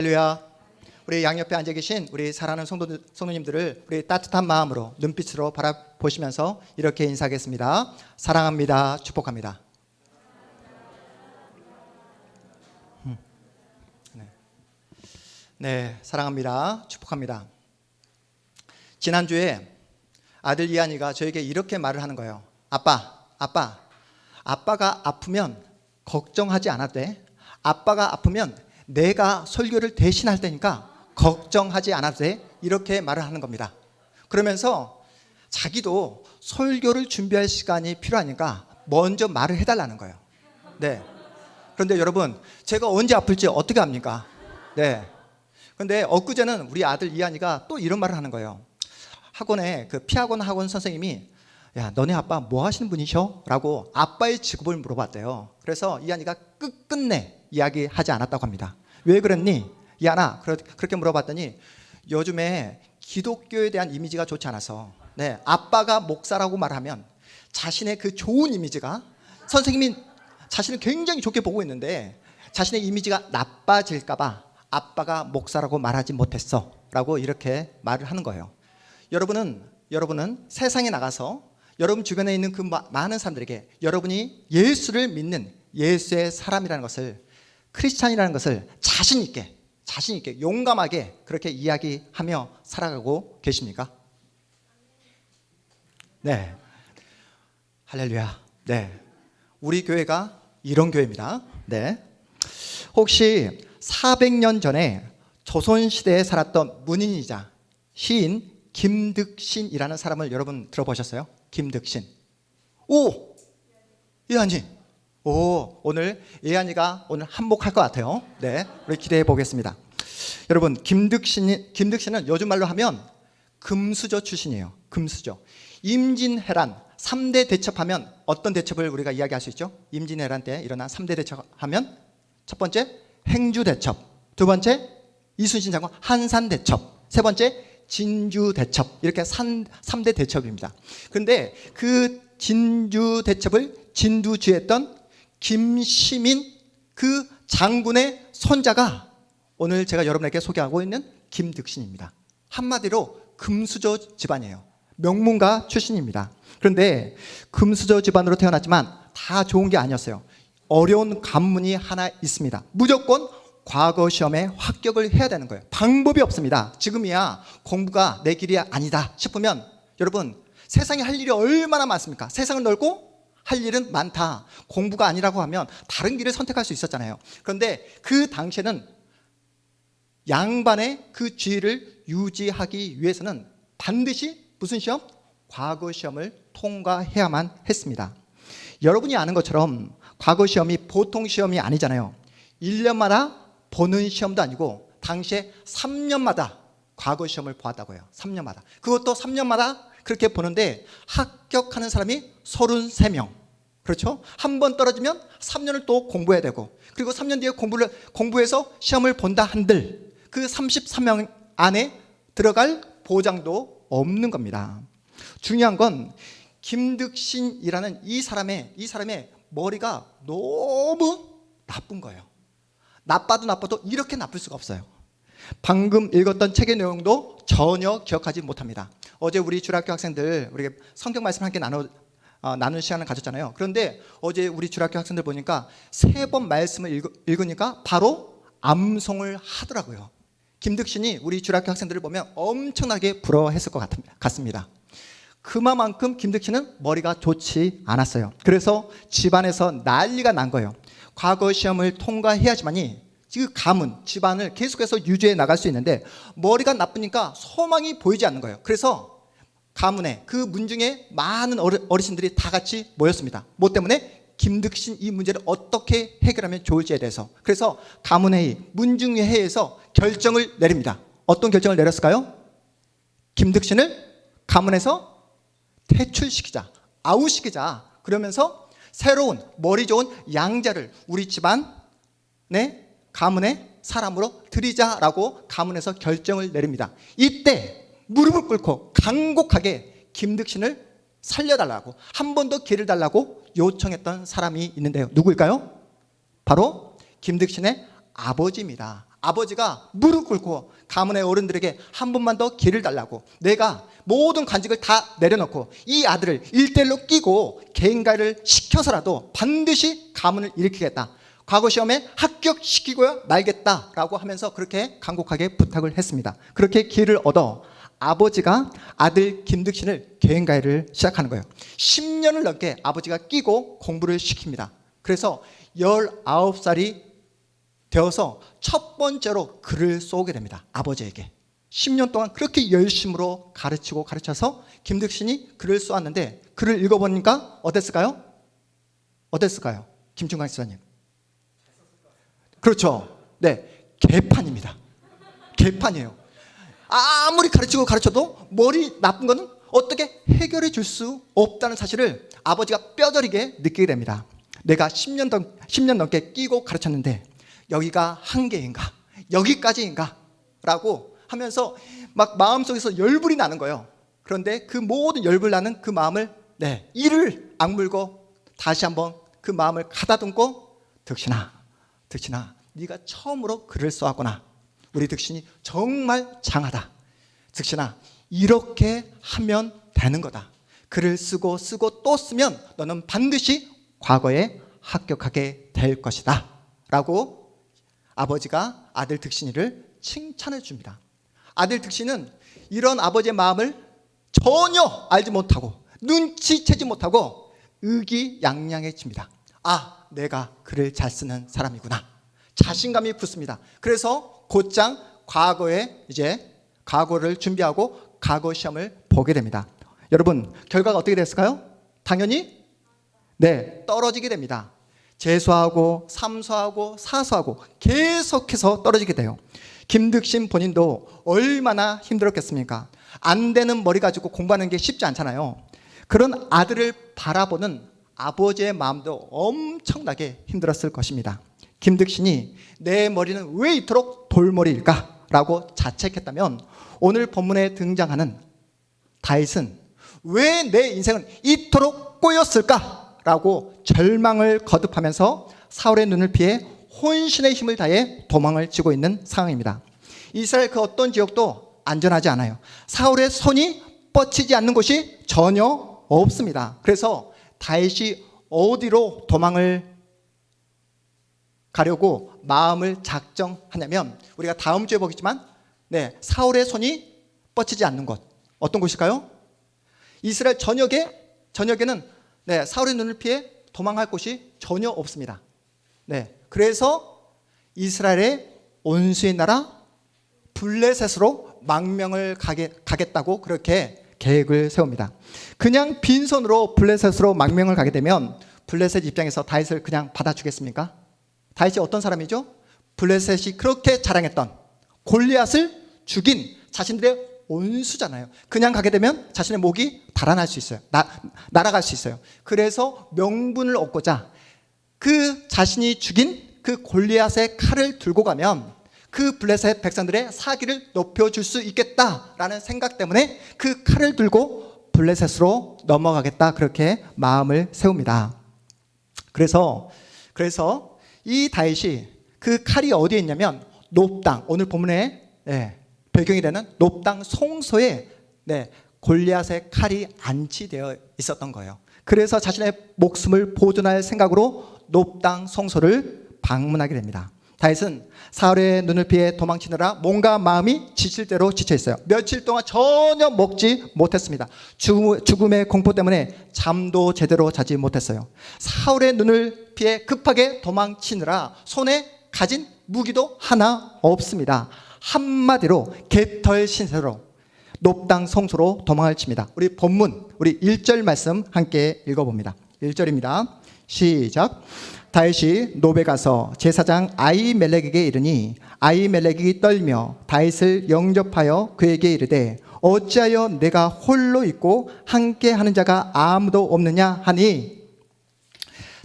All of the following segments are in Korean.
할렐루야. 우리 양옆에 앉아 계신 우리 사랑하는 성도님들을 우리 따뜻한 마음으로 눈빛으로 바라보시면서 이렇게 인사하겠습니다. 사랑합니다. 축복합니다. 네, 사랑합니다. 축복합니다. 지난주에 아들 이한이가 저에게 이렇게 말을 하는 거예요. 아빠가 아프면 걱정하지 않아도 돼. 아빠가 아프면 내가 설교를 대신할 테니까 걱정하지 않아도 돼. 이렇게 말을 하는 겁니다. 그러면서 자기도 설교를 준비할 시간이 필요하니까 먼저 말을 해달라는 거예요. 네. 그런데 여러분, 제가 언제 아플지 어떻게 합니까? 네. 그런데 엊그제는 우리 아들 이한이가 또 이런 말을 하는 거예요. 학원에 피아노 학원 선생님이 야, 너네 아빠 뭐 하시는 분이셔? 라고 아빠의 직업을 물어봤대요. 그래서 이한이가 끝끝내 이야기하지 않았다고 합니다. 왜 그랬니? 이한아, 그렇게 물어봤더니 요즘에 기독교에 대한 이미지가 좋지 않아서 네, 아빠가 목사라고 말하면 자신의 그 좋은 이미지가 선생님이 자신을 굉장히 좋게 보고 있는데 자신의 이미지가 나빠질까 봐 아빠가 목사라고 말하지 못했어 라고 이렇게 말을 하는 거예요. 여러분은 세상에 나가서 여러분 주변에 있는 그 많은 사람들에게 여러분이 예수를 믿는 예수의 사람이라는 것을, 크리스찬이라는 것을 자신 있게 용감하게 그렇게 이야기하며 살아가고 계십니까? 네. 할렐루야. 네. 우리 교회가 이런 교회입니다. 네. 혹시 400년 전에 조선시대에 살았던 문인이자 시인 김득신이라는 사람을 여러분 들어보셨어요? 김득신. 오! 예한이. 오, 오늘 예한이가 오늘 한몫할 것 같아요. 네, 우리 기대해 보겠습니다. 여러분, 김득신은 요즘 말로 하면 금수저 출신이에요. 금수저. 임진왜란 3대 대첩하면 어떤 대첩을 우리가 이야기할 수 있죠? 임진왜란 때 일어난 3대 대첩하면 첫 번째 행주대첩, 두 번째 이순신 장군 한산대첩, 세 번째 진주대첩, 이렇게 3대 대첩입니다. 그런데 그 진주대첩을 진두지휘했던 김시민 그 장군의 손자가 오늘 제가 여러분에게 소개하고 있는 김득신입니다. 한마디로 금수저 집안이에요. 명문가 출신입니다. 그런데 금수저 집안으로 태어났지만 다 좋은 게 아니었어요. 어려운 관문이 하나 있습니다. 무조건 과거 시험에 합격을 해야 되는 거예요. 방법이 없습니다. 지금이야 공부가 내 길이 아니다 싶으면 여러분, 세상에 할 일이 얼마나 많습니까? 세상은 넓고 할 일은 많다. 공부가 아니라고 하면 다른 길을 선택할 수 있었잖아요. 그런데 그 당시에는 양반의 그 지위를 유지하기 위해서는 반드시 무슨 시험? 과거 시험을 통과해야만 했습니다. 여러분이 아는 것처럼 과거 시험이 보통 시험이 아니잖아요. 1년마다 보는 시험도 아니고 당시에 3년마다 과거 시험을 보았다고 해요. 3년마다. 그것도 3년마다 그렇게 보는데 합격하는 사람이 33명. 그렇죠? 한 번 떨어지면 3년을 또 공부해야 되고, 그리고 3년 뒤에 공부해서 시험을 본다 한들 그 33명 안에 들어갈 보장도 없는 겁니다. 중요한 건 김득신이라는 이 사람의 머리가 너무 나쁜 거예요. 나빠도 이렇게 나쁠 수가 없어요. 방금 읽었던 책의 내용도 전혀 기억하지 못합니다. 어제 우리 주일학교 학생들 우리 성경 말씀 함께 나누는 시간을 가졌잖아요. 그런데 어제 우리 주일학교 학생들 보니까 3번 말씀을 읽으니까 바로 암송을 하더라고요. 김득신이 우리 주일학교 학생들을 보면 엄청나게 부러워했을 것 같습니다. 그만큼 김득신은 머리가 좋지 않았어요. 그래서 집안에서 난리가 난 거예요. 과거 시험을 통과해야지만이 그 가문, 집안을 계속해서 유지해 나갈 수 있는데 머리가 나쁘니까 소망이 보이지 않는 거예요. 그래서 가문에 그 문중에 많은 어르신들이 다 같이 모였습니다. 뭐 때문에? 김득신 이 문제를 어떻게 해결하면 좋을지에 대해서. 그래서 가문회의, 문중회의에서 결정을 내립니다. 어떤 결정을 내렸을까요? 김득신을 가문에서 퇴출시키자, 아웃시키자. 그러면서 새로운 머리 좋은 양자를 우리 집안의 가문의 사람으로 들이자라고 가문에서 결정을 내립니다. 이때 무릎을 꿇고 간곡하게 김득신을 살려달라고, 한 번 더 기회를 달라고 요청했던 사람이 있는데요. 누구일까요? 바로 김득신의 아버지입니다. 아버지가 무릎 꿇고 가문의 어른들에게 한 번만 더 기회를 달라고, 내가 모든 관직을 다 내려놓고 이 아들을 일대일로 끼고 개인가를 시켜서라도 반드시 가문을 일으키겠다, 과거 시험에 합격시키고야 말겠다라고 하면서 그렇게 간곡하게 부탁을 했습니다. 그렇게 기회를 얻어 아버지가 아들 김득신을 개인가를 시작하는 거예요. 10년을 넘게 아버지가 끼고 공부를 시킵니다. 그래서 19살이 되어서 첫 번째로 글을 쏘게 됩니다. 아버지에게 10년 동안 그렇게 열심으로 가르쳐서 김득신이 글을 쏘았는데, 글을 읽어보니까 어땠을까요? 김충광 지사님. 그렇죠. 네, 개판입니다. 개판이에요. 아무리 가르쳐도 머리 나쁜 거는 어떻게 해결해 줄 수 없다는 사실을 아버지가 뼈저리게 느끼게 됩니다. 내가 10년 넘게 끼고 가르쳤는데 여기가 한계인가? 여기까지인가? 라고 하면서 막 마음속에서 열불이 나는 거예요. 그런데 그 모든 열불 나는 그 마음을, 이를 악물고 다시 한번 그 마음을 가다듬고, 득신아, 네가 처음으로 글을 써왔구나. 우리 득신이 정말 장하다. 득신아, 이렇게 하면 되는 거다. 글을 쓰고 또 쓰면 너는 반드시 과거에 합격하게 될 것이다 라고 아버지가 아들 득신이를 칭찬해 줍니다. 아들 득신은 이런 아버지의 마음을 전혀 알지 못하고 눈치채지 못하고 의기양양해집니다. 아, 내가 글을 잘 쓰는 사람이구나. 자신감이 붙습니다. 그래서 곧장 과거를 준비하고 과거 시험을 보게 됩니다. 여러분, 결과가 어떻게 됐을까요? 당연히 떨어지게 됩니다. 재수하고 삼수하고 사수하고 계속해서 떨어지게 돼요. 김득신 본인도 얼마나 힘들었겠습니까? 안 되는 머리 가지고 공부하는 게 쉽지 않잖아요. 그런 아들을 바라보는 아버지의 마음도 엄청나게 힘들었을 것입니다. 김득신이 내 머리는 왜 이토록 돌머리일까? 라고 자책했다면, 오늘 본문에 등장하는 다윗은 왜 내 인생은 이토록 꼬였을까? 라고 절망을 거듭하면서 사울의 눈을 피해 혼신의 힘을 다해 도망을 치고 있는 상황입니다. 이스라엘 그 어떤 지역도 안전하지 않아요. 사울의 손이 뻗치지 않는 곳이 전혀 없습니다. 그래서 다윗이 어디로 도망을 가려고 마음을 작정하냐면, 우리가 다음 주에 보겠지만 사울의 손이 뻗치지 않는 곳, 어떤 곳일까요? 이스라엘 전역에는 사울의 눈을 피해 도망할 곳이 전혀 없습니다. 그래서 이스라엘의 온수의 나라 블레셋으로 망명을 가겠다고 그렇게 계획을 세웁니다. 그냥 빈손으로 블레셋으로 망명을 가게 되면 블레셋 입장에서 다윗을 그냥 받아주겠습니까? 다윗이 어떤 사람이죠? 블레셋이 그렇게 자랑했던 골리앗을 죽인 자신들의 온수잖아요. 그냥 가게 되면 자신의 목이 달아날 수 있어요. 날아갈 수 있어요. 그래서 명분을 얻고자 그 자신이 죽인 그 골리앗의 칼을 들고 가면 그 블레셋 백성들의 사기를 높여줄 수 있겠다라는 생각 때문에 그 칼을 들고 블레셋으로 넘어가겠다, 그렇게 마음을 세웁니다. 그래서 이 다윗이 그 칼이 어디에 있냐면 높당, 오늘 본문에 배경이 되는 높당 송소에 골리앗의 칼이 안치되어 있었던 거예요. 그래서 자신의 목숨을 보존할 생각으로 높당 송소를 방문하게 됩니다. 다윗은 사울의 눈을 피해 도망치느라 몸과 마음이 지칠 대로 지쳐 있어요. 며칠 동안 전혀 먹지 못했습니다. 죽음의 공포 때문에 잠도 제대로 자지 못했어요. 사울의 눈을 피해 급하게 도망치느라 손에 가진 무기도 하나 없습니다. 한마디로 개털 신세로 높당 성소로 도망을 칩니다. 우리 본문, 우리 1절 말씀 함께 읽어봅니다. 1절입니다. 시작. 다윗이 노베 가서 제사장 아히멜렉에게 이르니 아히멜렉이 떨며 다윗을 영접하여 그에게 이르되 어찌하여 내가 홀로 있고 함께 하는 자가 아무도 없느냐 하니,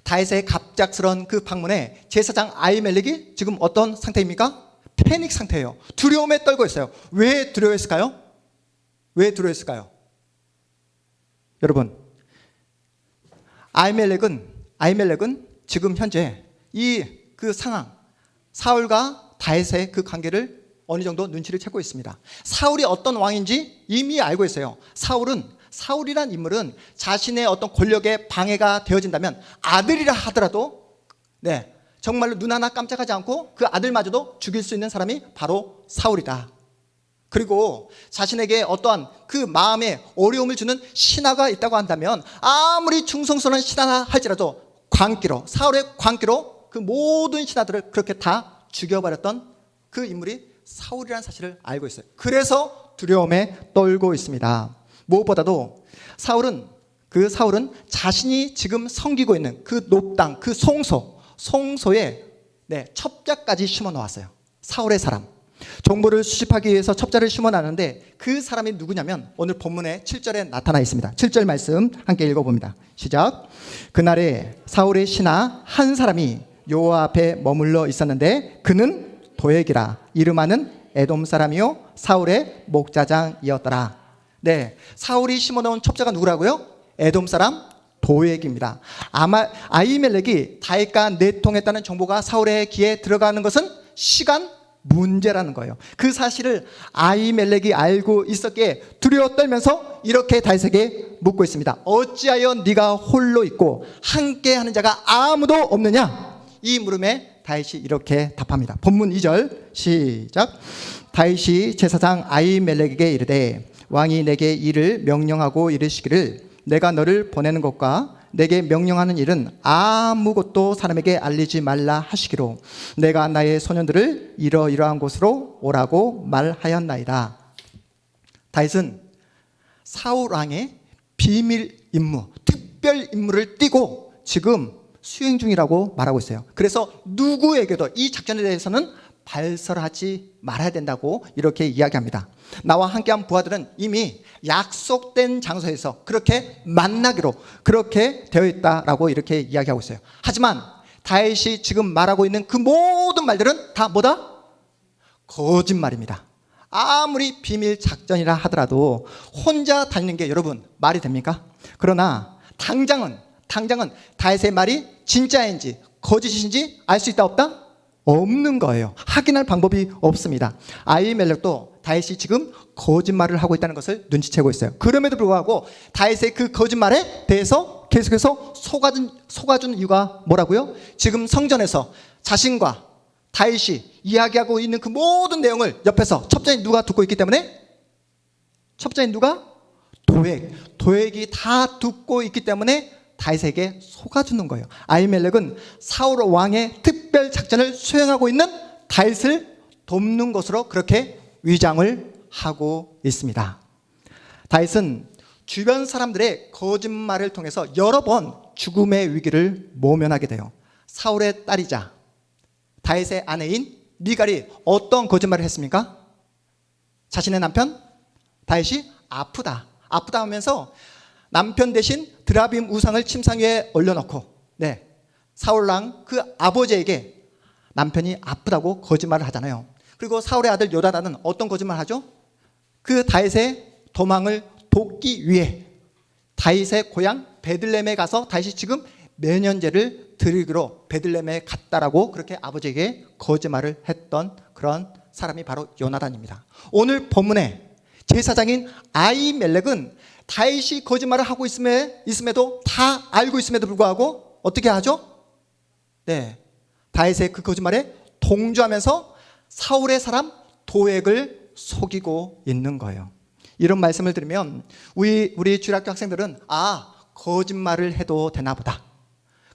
다윗의 갑작스러운 그 방문에 제사장 아히멜렉이 지금 어떤 상태입니까? 패닉 상태예요. 두려움에 떨고 있어요. 왜 두려워했을까요? 여러분, 아히멜렉은 지금 현재 그 상황, 사울과 다윗의 그 관계를 어느 정도 눈치를 채고 있습니다. 사울이 어떤 왕인지 이미 알고 있어요. 사울이란 인물은 자신의 어떤 권력에 방해가 되어진다면 아들이라 하더라도 정말로 눈 하나 깜짝하지 않고 그 아들마저도 죽일 수 있는 사람이 바로 사울이다. 그리고 자신에게 어떠한 그 마음에 어려움을 주는 신하가 있다고 한다면 아무리 충성스러운 신하라 할지라도 사울의 광기로 그 모든 신하들을 그렇게 다 죽여버렸던 그 인물이 사울이라는 사실을 알고 있어요. 그래서 두려움에 떨고 있습니다. 무엇보다도 사울은 자신이 지금 섬기고 있는 그 높당, 그 송소에 첩자까지 심어 놓았어요. 사울의 사람. 정보를 수집하기 위해서 첩자를 심어 놨는데 그 사람이 누구냐면 오늘 본문의 7절에 나타나 있습니다. 7절 말씀 함께 읽어봅니다. 시작. 그날에 사울의 신하 한 사람이 여호와 앞에 머물러 있었는데 그는 도액이라 이름하는 에돔 사람이요 사울의 목자장이었더라. 사울이 심어놓은 첩자가 누구라고요? 에돔 사람 도액입니다. 아히멜렉이 다윗과 내통했다는 정보가 사울의 귀에 들어가는 것은 시간 문제라는 거예요. 그 사실을 아히멜렉이 알고 있었기에 두려워 떨면서 이렇게 다윗에게 묻고 있습니다. 어찌하여 네가 홀로 있고 함께하는 자가 아무도 없느냐? 이 물음에 다윗이 이렇게 답합니다. 본문 2절 시작. 다윗이 제사장 아히멜렉에게 이르되 왕이 내게 이를 명령하고 이르시기를 내가 너를 보내는 것과 내게 명령하는 일은 아무것도 사람에게 알리지 말라 하시기로 내가 나의 소년들을 이러이러한 곳으로 오라고 말하였나이다. 다윗은 사울 왕의 비밀 임무, 특별 임무를 띠고 지금 수행 중이라고 말하고 있어요. 그래서 누구에게도 이 작전에 대해서는 발설하지 말아야 된다고 이렇게 이야기합니다. 나와 함께한 부하들은 이미 약속된 장소에서 그렇게 만나기로 그렇게 되어 있다라고 이렇게 이야기하고 있어요. 하지만 다윗이 지금 말하고 있는 그 모든 말들은 다 뭐다? 거짓말입니다. 아무리 비밀 작전이라 하더라도 혼자 다니는 게 여러분 말이 됩니까? 그러나 당장은 다윗의 말이 진짜인지 거짓인지 알 수 있다 없다? 없는 거예요. 확인할 방법이 없습니다. 아히멜렉도 다윗이 지금 거짓말을 하고 있다는 것을 눈치채고 있어요. 그럼에도 불구하고 다윗의 그 거짓말에 대해서 계속해서 속아준 이유가 뭐라고요? 지금 성전에서 자신과 다윗이 이야기하고 있는 그 모든 내용을 옆에서 첩자인 누가 듣고 있기 때문에 첩자인 누가? 도액이 다 듣고 있기 때문에 다윗에게 속아주는 거예요. 아히멜렉은 사울 왕의 특별 작전을 수행하고 있는 다윗을 돕는 것으로 그렇게 위장을 하고 있습니다. 다윗은 주변 사람들의 거짓말을 통해서 여러 번 죽음의 위기를 모면하게 돼요. 사울의 딸이자 다윗의 아내인 미갈이 어떤 거짓말을 했습니까? 자신의 남편 다윗이 아프다 하면서 남편 대신 드라빔 우상을 침상 위에 올려놓고 사울왕 그 아버지에게 남편이 아프다고 거짓말을 하잖아요. 그리고 사울의 아들 요나단은 어떤 거짓말을 하죠? 그 다윗의 도망을 돕기 위해 다윗의 고향 베들레헴에 가서 다윗이 지금 매년제를 드리기로 베들레헴에 갔다라고 그렇게 아버지에게 거짓말을 했던 그런 사람이 바로 요나단입니다. 오늘 본문에 제사장인 아히멜렉은 다윗이 거짓말을 하고 있음에도 다 알고 있음에도 불구하고 어떻게 하죠? 다윗의 그 거짓말에 동조하면서 사울의 사람 도액을 속이고 있는 거예요. 이런 말씀을 들으면 우리 주일학교 학생들은 거짓말을 해도 되나 보다.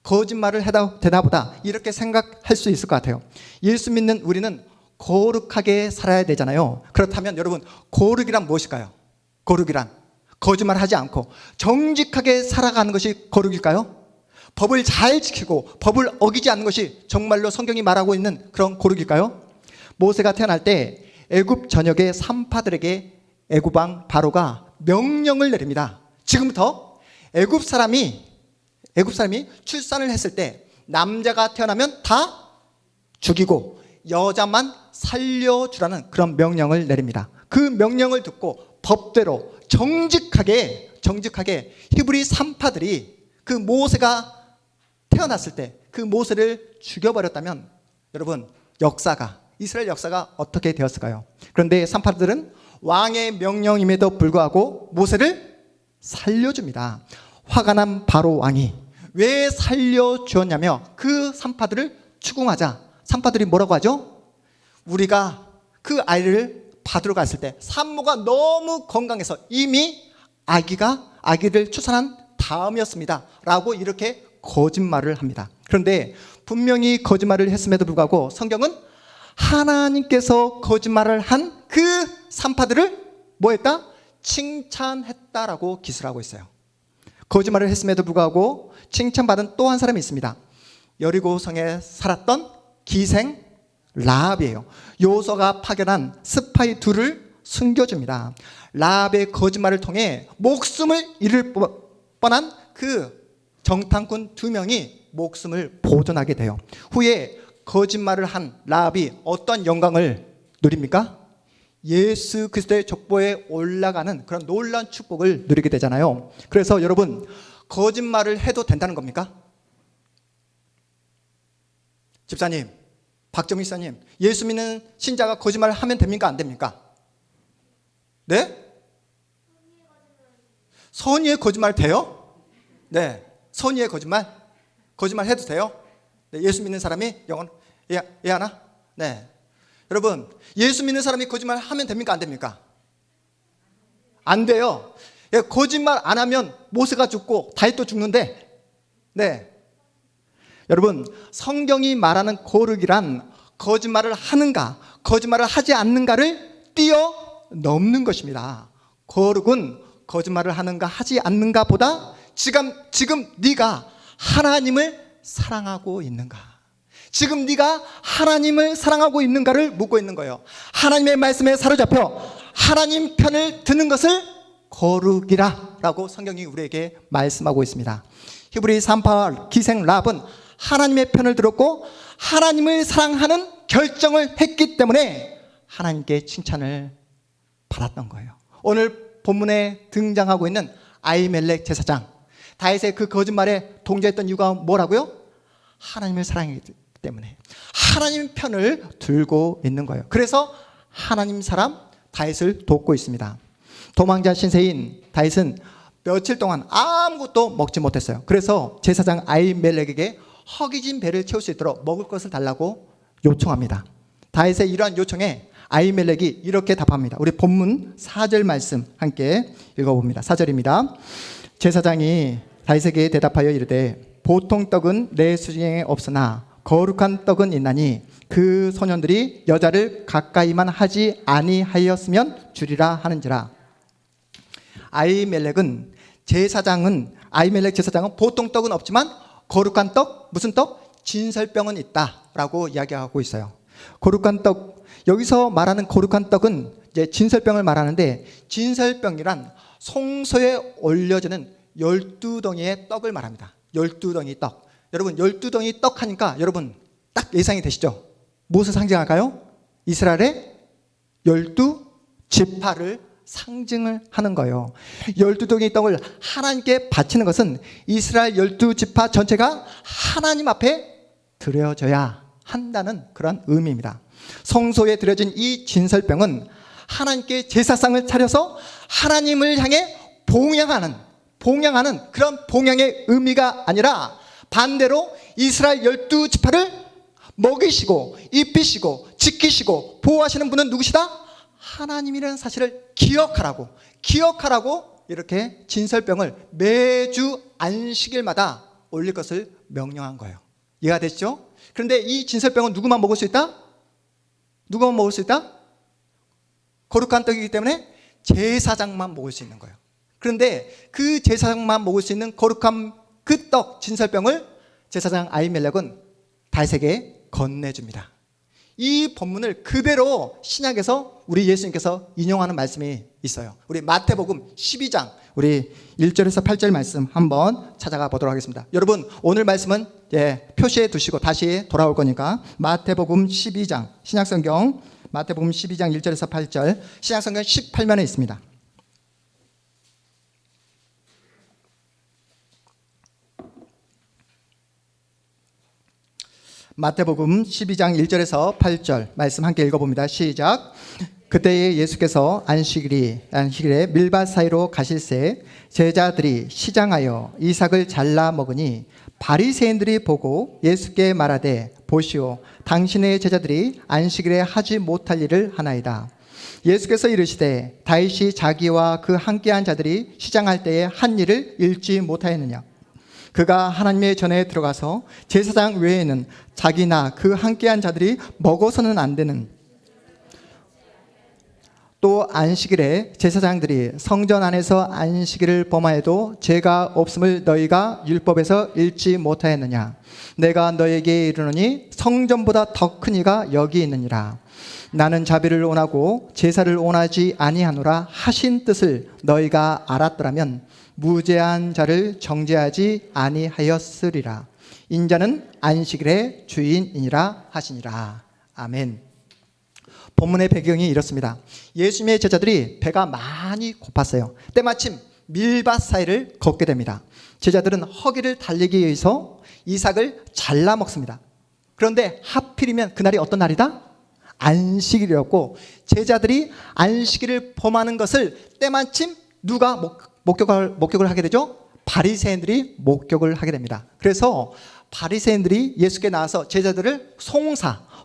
거짓말을 해도 되나 보다. 이렇게 생각할 수 있을 것 같아요. 예수 믿는 우리는 거룩하게 살아야 되잖아요. 그렇다면 여러분 거룩이란 무엇일까요? 거룩이란 거짓말하지 않고 정직하게 살아가는 것이 거룩일까요? 법을 잘 지키고 법을 어기지 않는 것이 정말로 성경이 말하고 있는 그런 거룩일까요? 모세가 태어날 때 애굽 전역의 산파들에게 애굽 왕 바로가 명령을 내립니다. 지금부터 애굽 사람이 출산을 했을 때 남자가 태어나면 다 죽이고 여자만 살려주라는 그런 명령을 내립니다. 그 명령을 듣고 법대로 정직하게 히브리 산파들이 그 모세가 태어났을 때 그 모세를 죽여버렸다면 여러분 역사가 이스라엘 역사가 어떻게 되었을까요? 그런데 산파들은 왕의 명령임에도 불구하고 모세를 살려줍니다. 화가 난 바로 왕이 왜 살려주었냐며 그 산파들을 추궁하자 산파들이 뭐라고 하죠? 우리가 그 아이를 받으러 갔을 때 산모가 너무 건강해서 이미 아기를 출산한 다음이었습니다 라고 이렇게 거짓말을 합니다. 그런데 분명히 거짓말을 했음에도 불구하고 성경은 하나님께서 거짓말을 한 그 산파들을 뭐 했다? 칭찬했다라고 기술을 하고 있어요. 거짓말을 했음에도 불구하고 칭찬받은 또 한 사람이 있습니다. 여리고성에 살았던 기생 라합이에요. 요소가 파견한 스파이 둘을 숨겨줍니다. 라합의 거짓말을 통해 목숨을 잃을 뻔한 그 정탐꾼 2명이 목숨을 보존하게 돼요. 후에 거짓말을 한 라합이 어떤 영광을 누립니까? 예수 그리스도의 족보에 올라가는 그런 놀라운 축복을 누리게 되잖아요. 그래서 여러분, 거짓말을 해도 된다는 겁니까? 집사님, 박정희 사님, 예수 믿는 신자가 거짓말을 하면 됩니까? 안 됩니까? 네? 선의의 거짓말 돼요? 네. 선의의 거짓말 해도 돼요? 네. 예수 믿는 사람이 영원 하나? 네. 여러분, 예수 믿는 사람이 거짓말 하면 됩니까? 안 됩니까? 안 돼요. 거짓말 안 하면 모세가 죽고 다윗도 죽는데, 네. 여러분, 성경이 말하는 거룩이란 거짓말을 하는가, 거짓말을 하지 않는가를 뛰어넘는 것입니다. 거룩은 거짓말을 하는가 하지 않는가 보다 지금 네가 하나님을 사랑하고 있는가, 지금 네가 하나님을 사랑하고 있는가를 묻고 있는 거예요. 하나님의 말씀에 사로잡혀 하나님 편을 드는 것을 거룩이라 라고 성경이 우리에게 말씀하고 있습니다. 히브리 산파 기생 라합은 하나님의 편을 들었고 하나님을 사랑하는 결정을 했기 때문에 하나님께 칭찬을 받았던 거예요. 오늘 본문에 등장하고 있는 아히멜렉 제사장, 다윗의 그 거짓말에 동조했던 이유가 뭐라고요? 하나님을 사랑했기 때문에 하나님 편을 들고 있는 거예요. 그래서 하나님 사람 다윗을 돕고 있습니다. 도망자 신세인 다윗은 며칠 동안 아무것도 먹지 못했어요. 그래서 제사장 아히멜렉에게 허기진 배를 채울 수 있도록 먹을 것을 달라고 요청합니다. 다윗의 이러한 요청에 아히멜렉이 이렇게 답합니다. 우리 본문 4절 말씀 함께 읽어봅니다. 4절입니다. 제사장이 다윗에게 대답하여 이르되 보통 떡은 내 수중에 없으나 거룩한 떡은 있나니 그 소년들이 여자를 가까이만 하지 아니하였으면 주리라 하는지라. 아히멜렉 제사장은 보통 떡은 없지만 거룩한 떡, 무슨 떡? 진설병은 있다라고 이야기하고 있어요. 거룩한 떡, 여기서 말하는 거룩한 떡은 이제 진설병을 말하는데, 진설병이란 성소에 올려지는 12덩이의 떡을 말합니다. 12덩이 떡. 여러분, 12덩이 떡 하니까 여러분 딱 예상이 되시죠? 무엇을 상징할까요? 이스라엘의 12지파를 상징을 하는 거예요. 12덩이 떡을 하나님께 바치는 것은 이스라엘 12지파 전체가 하나님 앞에 드려져야 한다는 그런 의미입니다. 성소에 드려진 이 진설병은 하나님께 제사상을 차려서 하나님을 향해 봉양하는 그런 봉양의 의미가 아니라 반대로 이스라엘 12지파를 먹이시고 입히시고 지키시고 보호하시는 분은 누구시다? 하나님이라는 사실을 기억하라고 이렇게 진설병을 매주 안식일마다 올릴 것을 명령한 거예요. 이해가 되시죠? 그런데 이 진설병은 누구만 먹을 수 있다? 누구만 먹을 수 있다? 거룩한 떡이기 때문에 제사장만 먹을 수 있는 거예요. 그런데 그 제사장만 먹을 수 있는 거룩한 그 떡 진설병을 제사장 아히멜렉은 다윗에게 건네줍니다. 이 본문을 그대로 신약에서 우리 예수님께서 인용하는 말씀이 있어요. 우리 마태복음 12장 우리 1절에서 8절 말씀 한번 찾아가 보도록 하겠습니다. 여러분, 오늘 말씀은 표시해 두시고 다시 돌아올 거니까 마태복음 12장 신약성경 마태복음 12장 1절에서 8절 신약성경 18면에 있습니다. 마태복음 12장 1절에서 8절 말씀 함께 읽어봅니다. 시작. 그때에 예수께서 안식일에 밀밭 사이로 가실새 제자들이 시장하여 이삭을 잘라 먹으니 바리새인들이 보고 예수께 말하되 보시오 당신의 제자들이 안식일에 하지 못할 일을 하나이다. 예수께서 이르시되 다윗이 자기와 그 함께한 자들이 시장할 때에 한 일을 잃지 못하였느냐. 그가 하나님의 전에 들어가서 제사장 외에는 자기나 그 함께한 자들이 먹어서는 안 되는, 또 안식일에 제사장들이 성전 안에서 안식일을 범하여도 죄가 없음을 너희가 율법에서 읽지 못하였느냐. 내가 너에게 이르노니 성전보다 더 큰 이가 여기 있느니라. 나는 자비를 원하고 제사를 원하지 아니하노라 하신 뜻을 너희가 알았더라면 무죄한 자를 정죄하지 아니하였으리라. 인자는 안식일의 주인이니라 하시니라. 아멘. 본문의 배경이 이렇습니다. 예수님의 제자들이 배가 많이 고팠어요. 때마침 밀밭 사이를 걷게 됩니다. 제자들은 허기를 달래기 위해서 이삭을 잘라 먹습니다. 그런데 하필이면 그날이 어떤 날이다? 안식일이었고 제자들이 안식일을 범하는 것을 때마침 누가 목격을 하게 되죠? 바리새인들이 목격을 하게 됩니다. 그래서 바리새인들이 예수께 나와서 제자들을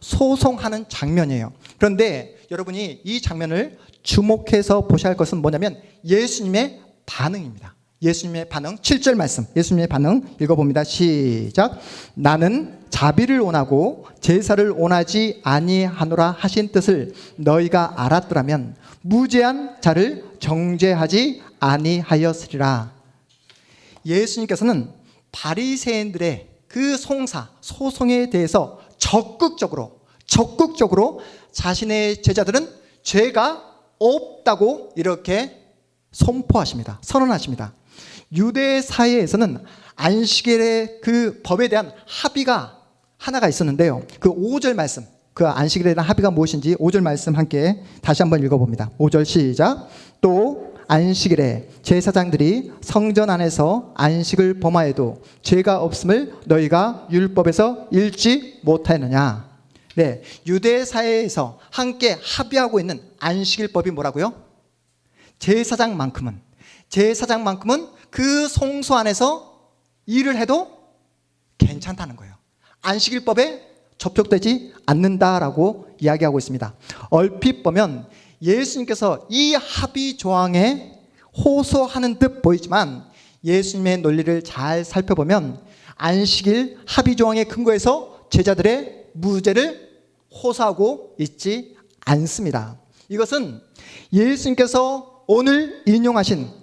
소송하는 장면이에요. 그런데 여러분이 이 장면을 주목해서 보셔야 할 것은 뭐냐면 예수님의 반응입니다. 예수님의 반응, 7절 말씀, 예수님의 반응 읽어봅니다. 시작. 나는 자비를 원하고 제사를 원하지 아니하노라 하신 뜻을 너희가 알았더라면 무죄한 자를 정죄하지 아니하였으리라. 예수님께서는 바리새인들의 그 소송에 대해서 적극적으로 자신의 제자들은 죄가 없다고 이렇게 선포하십니다. 선언하십니다. 유대 사회에서는 안식일의 그 법에 대한 합의가 하나가 있었는데요. 그 5절 말씀, 그 안식일에 대한 합의가 무엇인지 5절 말씀 함께 다시 한번 읽어봅니다. 5절 시작. 또 안식일에 제사장들이 성전 안에서 안식을 범하여도 죄가 없음을 너희가 율법에서 읽지 못하였느냐. 네, 유대 사회에서 함께 합의하고 있는 안식일법이 뭐라고요? 제사장만큼은 그 성소 안에서 일을 해도 괜찮다는 거예요. 안식일법에 접촉되지 않는다라고 이야기하고 있습니다. 얼핏 보면 예수님께서 이 합의 조항에 호소하는 듯 보이지만 예수님의 논리를 잘 살펴보면 안식일 합의 조항의 근거에서 제자들의 무죄를 호소하고 있지 않습니다. 이것은 예수님께서 오늘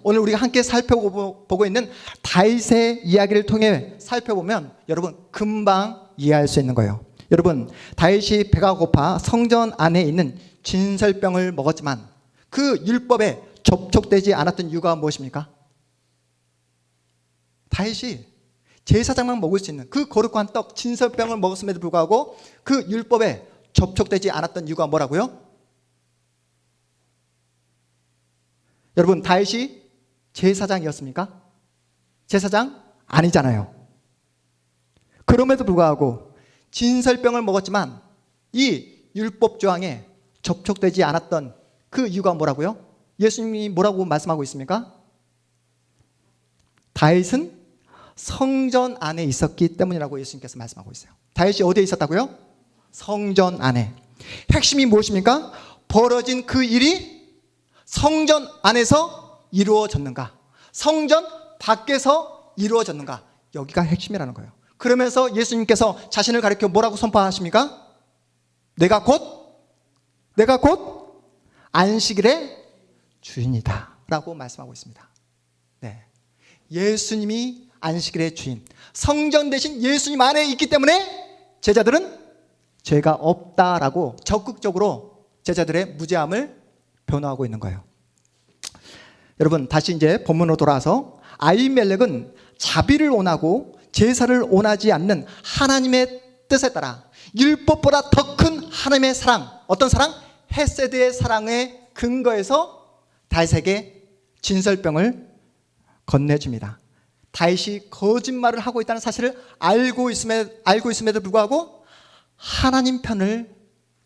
우리가 함께 살펴보고 있는 다윗의 이야기를 통해 살펴보면 여러분 금방 이해할 수 있는 거예요. 여러분, 다윗이 배가 고파 성전 안에 있는 진설병을 먹었지만 그 율법에 접촉되지 않았던 이유가 무엇입니까? 다윗이 제사장만 먹을 수 있는 그 거룩한 떡 진설병을 먹었음에도 불구하고 그 율법에 접촉되지 않았던 이유가 뭐라고요? 여러분, 다윗이 제사장이었습니까? 제사장 아니잖아요. 그럼에도 불구하고 진설병을 먹었지만 이 율법 조항에 접촉되지 않았던 그 이유가 뭐라고요? 예수님이 뭐라고 말씀하고 있습니까? 다윗은 성전 안에 있었기 때문이라고 예수님께서 말씀하고 있어요. 다윗이 어디에 있었다고요? 성전 안에. 핵심이 무엇입니까? 벌어진 그 일이 성전 안에서 이루어졌는가? 성전 밖에서 이루어졌는가? 여기가 핵심이라는 거예요. 그러면서 예수님께서 자신을 가리켜 뭐라고 선포하십니까? 내가 곧 안식일의 주인이다 라고 말씀하고 있습니다. 네. 예수님이 안식일의 주인, 성전 대신 예수님 안에 있기 때문에 제자들은 죄가 없다라고 적극적으로 제자들의 무죄함을 변호하고 있는 거예요. 여러분, 다시 이제 본문으로 돌아와서 아히멜렉은 자비를 원하고 제사를 원하지 않는 하나님의 뜻에 따라 율법보다 더 큰 하나님의 사랑, 어떤 사랑? 헤세드의 사랑에 근거해서 다윗에게 진설병을 건네줍니다. 다윗이 거짓말을 하고 있다는 사실을 알고 있음에도 불구하고 하나님 편을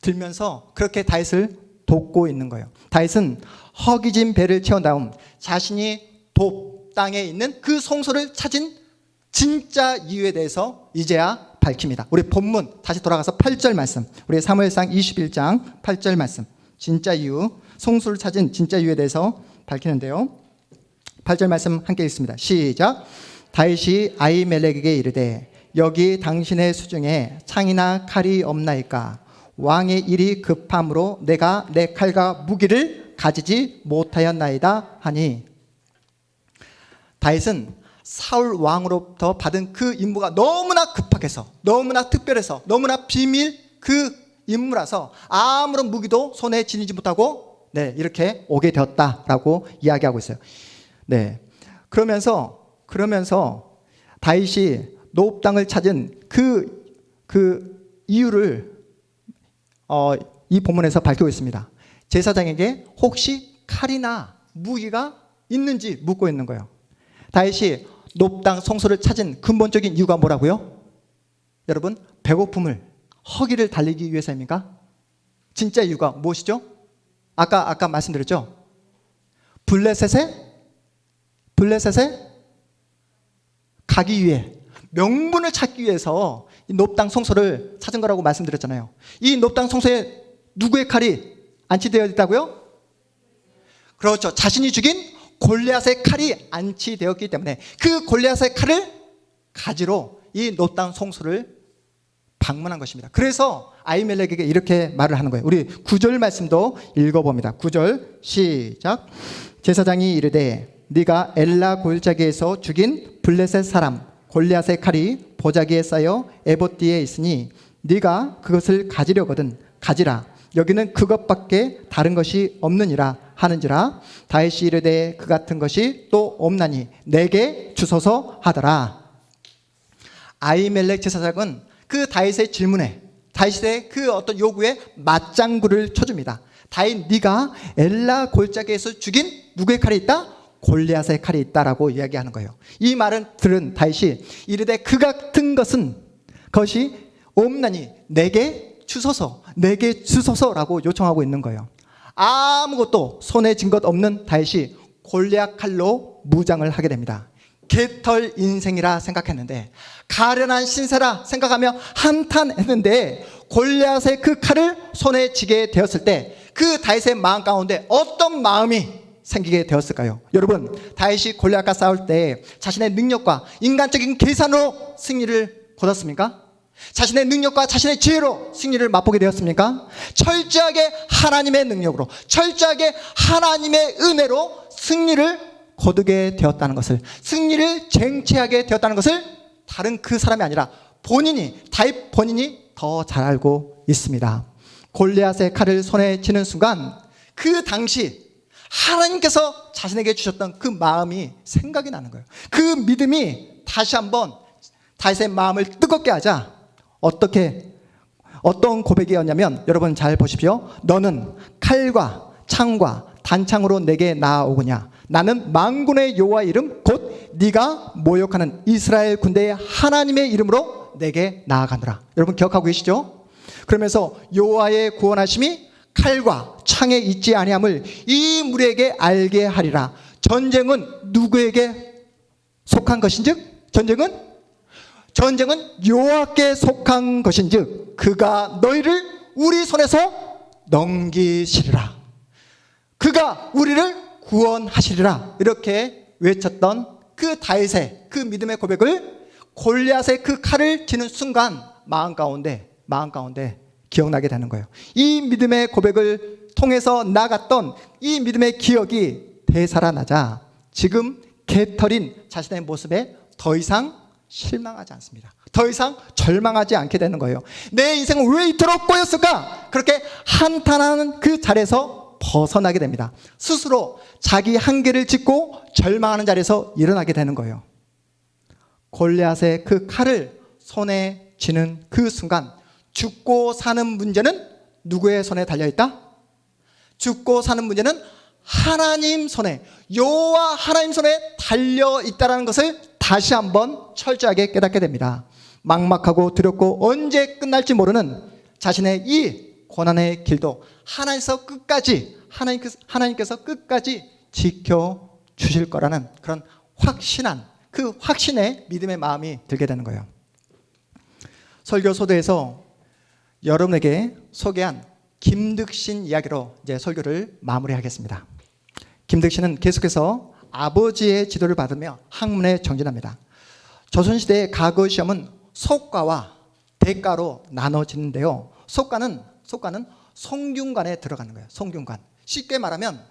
들면서 그렇게 다윗을 돕고 있는 거예요. 다윗은 허기진 배를 채운 다음 자신이 돕 땅에 있는 그 성소를 찾은 진짜 이유에 대해서 이제야 밝힙니다. 우리 본문 다시 돌아가서 8절 말씀, 우리 사무엘상 21장 8절 말씀, 진짜 이유, 성소를 찾은 진짜 이유에 대해서 밝히는데요. 8절 말씀 함께 읽습니다. 시작. 다윗이 아히멜렉에게 이르되 여기 당신의 수중에 창이나 칼이 없나이까? 왕의 일이 급함으로 내가 내 칼과 무기를 가지지 못하였나이다 하니, 다윗은 사울 왕으로부터 받은 그 임무가 너무나 급박해서, 너무나 특별해서, 너무나 비밀 그 임무라서 아무런 무기도 손에 지니지 못하고 이렇게 오게 되었다라고 이야기하고 있어요. 그러면서 다윗이 노업 땅을 찾은 그 이유를 이 본문에서 밝히고 있습니다. 제사장에게 혹시 칼이나 무기가 있는지 묻고 있는 거예요. 다윗이 노업 땅 성소를 찾은 근본적인 이유가 뭐라고요? 여러분, 배고픔을, 허기를 달리기 위해서입니까? 진짜 이유가 무엇이죠? 아까 말씀드렸죠? 블레셋에 가기 위해, 명분을 찾기 위해서 이 노업 땅 성소를 찾은 거라고 말씀드렸잖아요. 이 노업 땅 성소에 누구의 칼이 안치되어 있다고요? 그렇죠. 자신이 죽인 골리앗의 칼이 안치되었기 때문에 그 골리앗의 칼을 가지러 이 노업 땅 성소를 방문한 것입니다. 그래서 아히멜렉에게 이렇게 말을 하는 거예요. 우리 9절 말씀도 읽어봅니다. 9절 시작. 제사장이 이르되 네가 엘라 골짜기에서 죽인 블레셋 사람 골리앗의 칼이 보자기에 쌓여 에봇 뒤에 있으니 네가 그것을 가지려거든 가지라. 여기는 그것밖에 다른 것이 없느니라 하는지라. 다윗이 이르되 그 같은 것이 또 없나니 내게 주소서 하더라. 아히멜렉 제사장은 그 다윗의 질문에, 다윗의 그 어떤 요구에 맞장구를 쳐줍니다. 다윗, 네가 엘라 골짜기에서 죽인 누구의 칼이 있다? 골리앗의 칼이 있다라고 이야기하는 거예요. 이 말은 들은 다윗이 이르되 그 같은 것이 없나니 내게 주소서라고 요청하고 있는 거예요. 아무것도 손에 쥔 것 없는 다윗이 골리앗 칼로 무장을 하게 됩니다. 개털 인생이라 생각했는데, 가련한 신세라 생각하며 한탄했는데 골리앗의 그 칼을 손에 쥐게 되었을 때 그 다윗의 마음 가운데 어떤 마음이 생기게 되었을까요? 여러분, 다윗이 골리앗과 싸울 때 자신의 능력과 인간적인 계산으로 승리를 거뒀습니까? 자신의 능력과 자신의 지혜로 승리를 맛보게 되었습니까? 철저하게 하나님의 능력으로, 철저하게 하나님의 은혜로 승리를 거두게 되었다는 것을, 승리를 쟁취하게 되었다는 것을 다른 그 사람이 아니라 다윗 본인이 더 잘 알고 있습니다. 골리앗의 칼을 손에 쥐는 순간 그 당시 하나님께서 자신에게 주셨던 그 마음이 생각이 나는 거예요. 그 믿음이 다시 한번 다윗의 마음을 뜨겁게 하자 어떤 고백이었냐면, 여러분 잘 보십시오. 너는 칼과 창과 단창으로 내게 나아오느냐? 나는 만군의 여호와 이름 곧 네가 모욕하는 이스라엘 군대의 하나님의 이름으로 내게 나아가노라. 여러분 기억하고 계시죠? 그러면서 여호와의 구원하심이 칼과 창에 있지 아니함을 이 무리에게 알게 하리라. 전쟁은 누구에게 속한 것인즉? 전쟁은 여호와께 속한 것인즉 그가 너희를 우리 손에서 넘기시리라. 그가 우리를 구원하시리라. 이렇게 외쳤던 그 다윗의 그 믿음의 고백을 골리앗의 그 칼을 쥐는 순간 마음 가운데 기억나게 되는 거예요. 이 믿음의 고백을 통해서 나갔던 이 믿음의 기억이 되살아나자 지금 개털인 자신의 모습에 더 이상 실망하지 않습니다. 더 이상 절망하지 않게 되는 거예요. 내 인생은 왜 이토록 꼬였을까? 그렇게 한탄하는 그 자리에서 벗어나게 됩니다. 스스로 자기 한계를 짚고 절망하는 자리에서 일어나게 되는 거예요. 골리앗의 그 칼을 손에 쥐는 그 순간 죽고 사는 문제는 누구의 손에 달려있다? 죽고 사는 문제는 하나님 손에, 여호와 하나님 손에 달려있다는 것을 다시 한번 철저하게 깨닫게 됩니다. 막막하고 두렵고 언제 끝날지 모르는 자신의 이 고난의 길도 하나님께서 끝까지 지켜주실 거라는 그런 확신한 그 확신의 믿음의 마음이 들게 되는 거예요. 설교 소도에서 여러분에게 소개한 김득신 이야기로 이제 설교를 마무리하겠습니다. 김득신은 계속해서 아버지의 지도를 받으며 학문에 정진합니다. 조선시대의 과거 시험은 속과와 대과로 나눠지는데요. 속과는 성균관에 들어가는 거예요. 성균관. 쉽게 말하면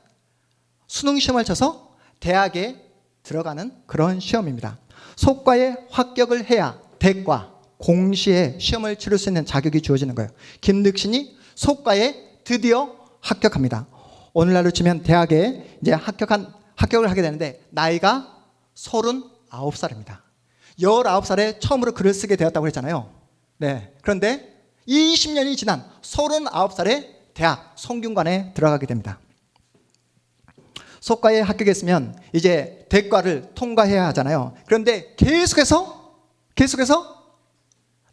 수능 시험을 쳐서 대학에 들어가는 그런 시험입니다. 속과에 합격을 해야 대과, 공시에 시험을 치를 수 있는 자격이 주어지는 거예요. 김득신이 속과에 드디어 합격합니다. 오늘날로 치면 대학에 이제 합격을 하게 되는데 나이가 39살입니다. 19살에 처음으로 글을 쓰게 되었다고 했잖아요. 네. 그런데 20년이 지난 39살에 대학 성균관에 들어가게 됩니다. 속과에 합격했으면 이제 대과를 통과해야 하잖아요. 그런데 계속해서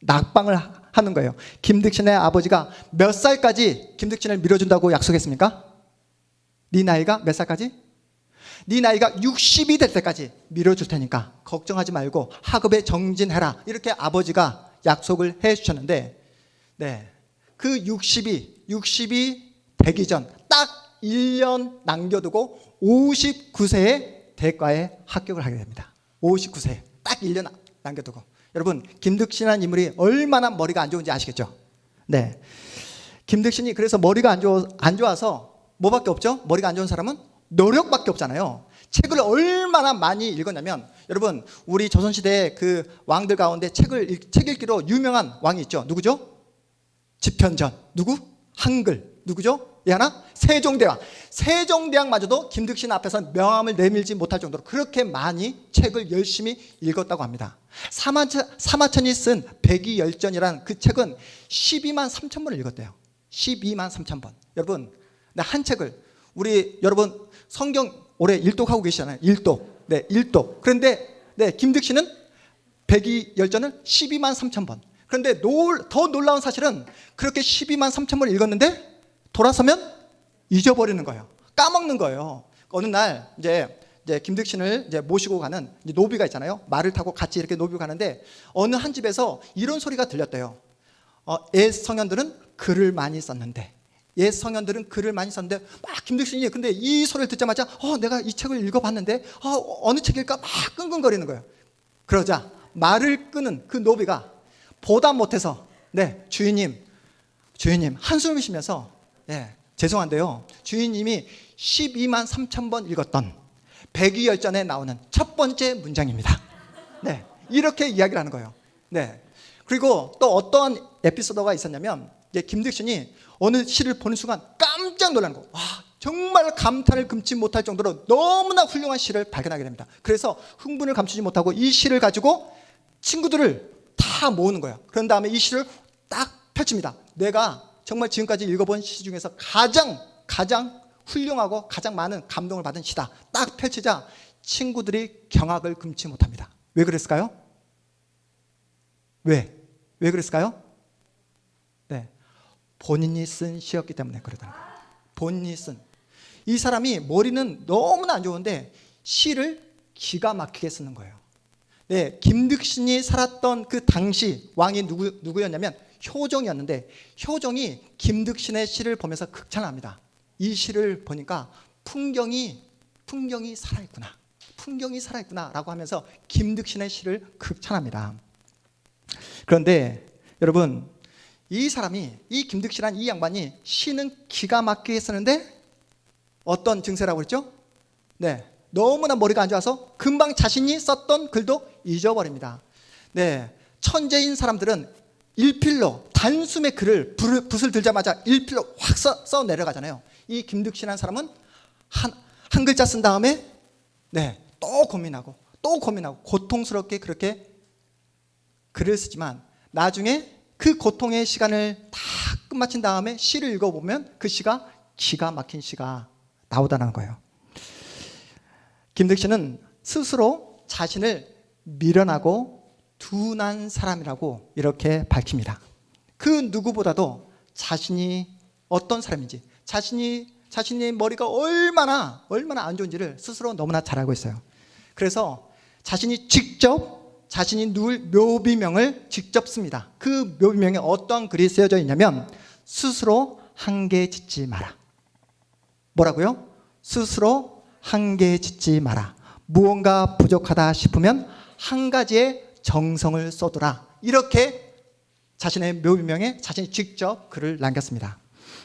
낙방을 하는 거예요. 김득신의 아버지가 몇 살까지 김득신을 밀어준다고 약속했습니까? 네 나이가 몇 살까지? 네 나이가 60이 될 때까지 밀어줄 테니까 걱정하지 말고 학업에 정진해라. 이렇게 아버지가 약속을 해 주셨는데 네, 그 60이 되기 전 딱 1년 남겨두고 59세에 대과에 합격을 하게 됩니다. 59세 딱 1년 남겨두고. 여러분 김득신이라는 인물이 얼마나 머리가 안 좋은지 아시겠죠? 네, 김득신이 그래서 머리가 안 좋아서 뭐밖에 없죠? 머리가 안 좋은 사람은 노력밖에 없잖아요. 책을 얼마나 많이 읽었냐면 여러분 우리 조선시대 그 왕들 가운데 책 읽기로 유명한 왕이 있죠. 누구죠? 집현전. 누구? 한글. 누구죠? 이 하나? 세종대왕. 세종대왕마저도 김득신 앞에서 명함을 내밀지 못할 정도로 그렇게 많이 책을 열심히 읽었다고 합니다. 사마천이 쓴 백이열전이라는 그 책은 12만 3천 번을 읽었대요. 12만 3천 번. 여러분 한 책을 여러분 성경 올해 일독하고 계시잖아요. 일독. 네, 일독. 그런데 네, 김득신은 백이열전을 12만 3천 번. 그런데 더 놀라운 사실은 그렇게 12만 3천 번을 읽었는데 돌아서면 잊어버리는 거예요. 까먹는 거예요. 어느 날 이제 김득신을 이제 모시고 가는 이제 노비가 있잖아요. 말을 타고 같이 이렇게 노비고 가는데 어느 한 집에서 이런 소리가 들렸대요. 옛 성현들은 글을 많이 썼는데 막 김득신이 근데 이 소리를 듣자마자 내가 이 책을 읽어봤는데 어느 책일까 막 끙끙거리는 거예요. 그러자 말을 끄는 그 노비가 보다 못해서 네, 주인님 한숨을 쉬면서 네, 죄송한데요. 주인님이 12만 3천 번 읽었던 백이열전에 나오는 첫 번째 문장입니다. 네, 이렇게 이야기를 하는 거예요. 네. 그리고 또 어떠한 에피소드가 있었냐면 김득신이 어느 시를 보는 순간 깜짝 놀라는 거. 정말 감탄을 금치 못할 정도로 너무나 훌륭한 시를 발견하게 됩니다. 그래서 흥분을 감추지 못하고 이 시를 가지고 친구들을 다 모으는 거예요. 그런 다음에 이 시를 딱 펼칩니다. 내가 정말 지금까지 읽어본 시 중에서 가장 훌륭하고 가장 많은 감동을 받은 시다. 딱 펼치자 친구들이 경악을 금치 못합니다. 왜 그랬을까요? 왜 그랬을까요? 네, 본인이 쓴 시였기 때문에 그러다는 거예요. 본인이 쓴. 이 사람이 머리는 너무나 안 좋은데 시를 기가 막히게 쓰는 거예요. 네, 김득신이 살았던 그 당시 왕이 누구였냐면 효종이었는데 효종이 김득신의 시를 보면서 극찬합니다. 이 시를 보니까 풍경이 살아있구나 라고 하면서 김득신의 시를 극찬합니다. 그런데 여러분 이 김득신이라는 이 양반이 시는 기가 막히게 쓰는데 어떤 증세라고 그랬죠? 네, 너무나 머리가 안 좋아서 금방 자신이 썼던 글도 잊어버립니다. 네, 천재인 사람들은 일필로 단숨에 글을 붓을 들자마자 일필로 확 써 내려가잖아요. 이 김득신이라는 사람은 한 글자 쓴 다음에 네, 또 고민하고 고통스럽게 그렇게 글을 쓰지만 나중에 그 고통의 시간을 다 끝마친 다음에 시를 읽어보면 그 시가 기가 막힌 시가 나오다는 거예요. 김득신은 스스로 자신을 미련하고 둔한 사람이라고 이렇게 밝힙니다. 그 누구보다도 자신이 어떤 사람인지, 자신의 머리가 얼마나 안 좋은지를 스스로 너무나 잘 알고 있어요. 그래서 자신이 누울 묘비명을 직접 씁니다. 그 묘비명에 어떠한 글이 쓰여져 있냐면 스스로 한계 짓지 마라. 뭐라고요? 스스로 한계 짓지 마라. 무언가 부족하다 싶으면 한 가지의 정성을 쏟으라. 이렇게 자신의 묘비명에 자신이 직접 글을 남겼습니다.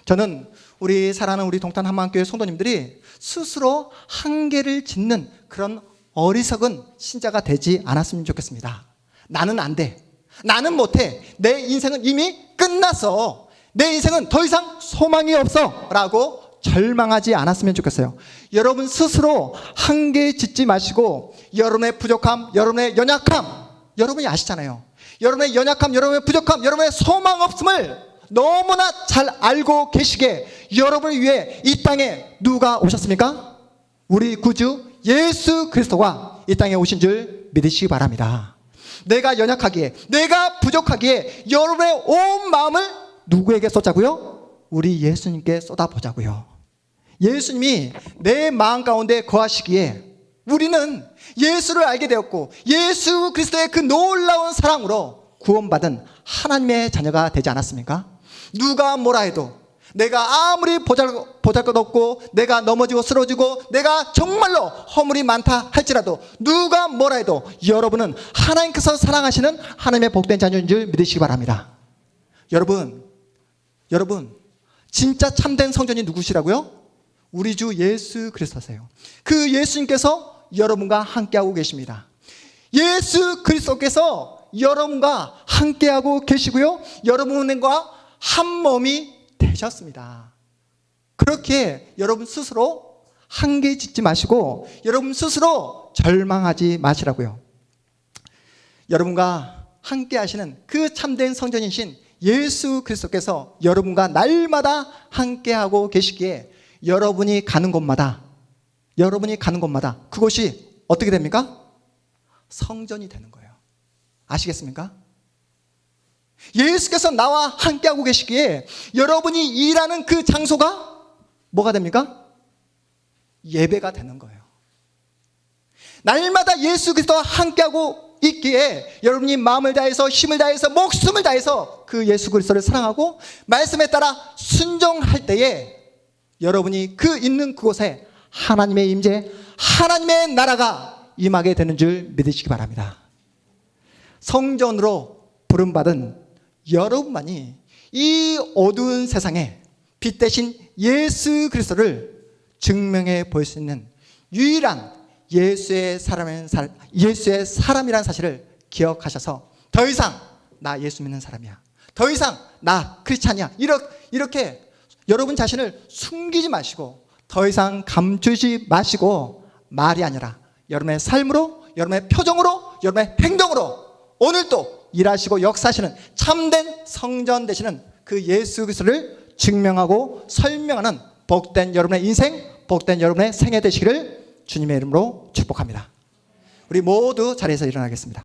저는 우리 사랑하는 우리 동탄 한마음교회 성도님들이 스스로 한계를 짓는 그런 어리석은 신자가 되지 않았으면 좋겠습니다. 나는 안 돼. 나는 못해. 내 인생은 이미 끝났어. 내 인생은 더 이상 소망이 없어. 라고 절망하지 않았으면 좋겠어요. 여러분 스스로 한계 짓지 마시고 여러분의 부족함, 여러분의 연약함, 여러분이 아시잖아요. 여러분의 연약함, 여러분의 부족함, 여러분의 소망 없음을 너무나 잘 알고 계시기에 여러분을 위해 이 땅에 누가 오셨습니까? 우리 구주 예수 그리스도가 이 땅에 오신 줄 믿으시기 바랍니다. 내가 연약하기에, 내가 부족하기에 여러분의 온 마음을 누구에게 쏟자고요? 우리 예수님께 쏟아보자고요. 예수님이 내 마음 가운데 거하시기에 우리는 예수를 알게 되었고 예수 그리스도의 그 놀라운 사랑으로 구원받은 하나님의 자녀가 되지 않았습니까? 누가 뭐라 해도, 내가 아무리 보잘것없고 내가 넘어지고 쓰러지고 내가 정말로 허물이 많다 할지라도 누가 뭐라 해도 여러분은 하나님께서 사랑하시는 하나님의 복된 자녀인 줄 믿으시기 바랍니다. 여러분 진짜 참된 성전이 누구시라고요? 우리 주 예수 그리스도세요. 그 예수님께서 여러분과 함께하고 계십니다. 예수 그리스도께서 여러분과 함께하고 계시고요, 여러분과 한 몸이 되셨습니다. 그렇게 여러분 스스로 한계 짓지 마시고 여러분 스스로 절망하지 마시라고요. 여러분과 함께 하시는 그 참된 성전이신 예수 그리스도께서 여러분과 날마다 함께하고 계시기에 여러분이 가는 곳마다 그곳이 어떻게 됩니까? 성전이 되는 거예요. 아시겠습니까? 예수께서 나와 함께하고 계시기에 여러분이 일하는 그 장소가 뭐가 됩니까? 예배가 되는 거예요. 날마다 예수 그리스도와 함께하고 있기에 여러분이 마음을 다해서 힘을 다해서 목숨을 다해서 그 예수 그리스도를 사랑하고 말씀에 따라 순종할 때에 여러분이 그 있는 그곳에 하나님의 임재, 하나님의 나라가 임하게 되는 줄 믿으시기 바랍니다. 성전으로 부름받은 여러분만이 이 어두운 세상에 빛 대신 예수 그리스도를 증명해 볼 수 있는 유일한 예수의 사람이라는 사실을 기억하셔서 더 이상 나 예수 믿는 사람이야, 더 이상 나 크리스찬이야, 이렇게 여러분 자신을 숨기지 마시고 더 이상 감추지 마시고 말이 아니라 여러분의 삶으로, 여러분의 표정으로, 여러분의 행동으로 오늘도 일하시고 역사하시는 참된 성전 되시는 그 예수 그리스도를 증명하고 설명하는 복된 여러분의 인생, 복된 여러분의 생애 되시기를 주님의 이름으로 축복합니다. 우리 모두 자리에서 일어나겠습니다.